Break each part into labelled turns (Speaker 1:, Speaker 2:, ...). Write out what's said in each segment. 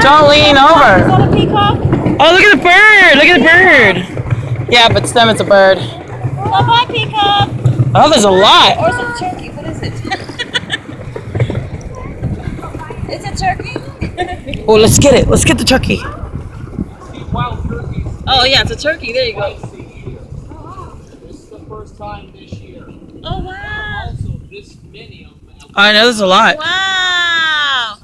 Speaker 1: Don't lean over.
Speaker 2: Is that a peacock?
Speaker 1: Oh, look at the bird. Look at the bird. Yeah, but to them it's a bird.
Speaker 2: Bye-bye, peacock.
Speaker 1: Oh, there's a lot.
Speaker 2: Or is it a turkey? What is it? It's a turkey?
Speaker 1: Oh, let's get it. Let's get the turkey.
Speaker 2: Oh, yeah, it's a turkey. There you go.
Speaker 3: This is the first time this year.
Speaker 2: Oh, wow.
Speaker 3: Also, this many of them.
Speaker 1: I know there's a lot.
Speaker 2: Wow.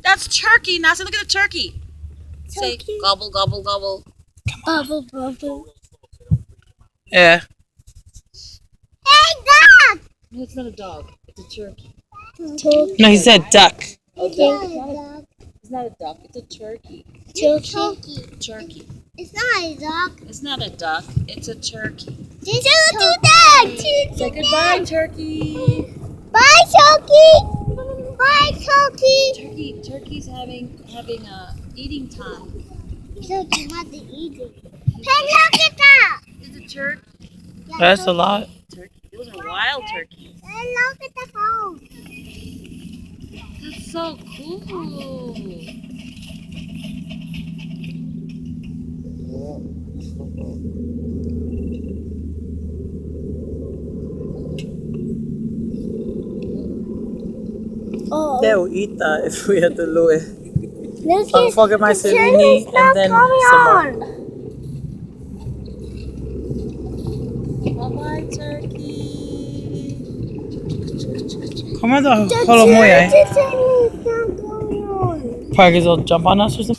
Speaker 2: That's turkey. Now, say, look at the turkey. Say, gobble, gobble, gobble.
Speaker 4: Bubble, bubble.
Speaker 1: Yeah.
Speaker 4: Hey, dog!
Speaker 2: No, it's not a dog. It's a turkey.
Speaker 4: Turkey.
Speaker 1: No, he said duck.
Speaker 2: Oh, duck. It's not a duck. It's a turkey.
Speaker 4: Turkey.
Speaker 2: Turkey.
Speaker 4: It's not a dog.
Speaker 2: It's not a duck. It's a turkey.
Speaker 4: It's a dog.
Speaker 2: Say goodbye, turkey.
Speaker 4: Bye, turkey. Bye, turkey.
Speaker 2: Turkey's having eating time.
Speaker 4: Turkey not the eating. Hey, look at that.
Speaker 2: It's a turkey.
Speaker 1: That's a lot.
Speaker 2: Turkey. Those are wild turkeys.
Speaker 4: Hey, look at the phone.
Speaker 2: That's so cool.
Speaker 4: Oh.
Speaker 1: They will eat that if we had the Louis.
Speaker 4: Look
Speaker 1: I'll forget my salini and then some more.
Speaker 2: Bye-bye, turkey.
Speaker 1: Come on, the holomoya. Parkers will jump on us or something.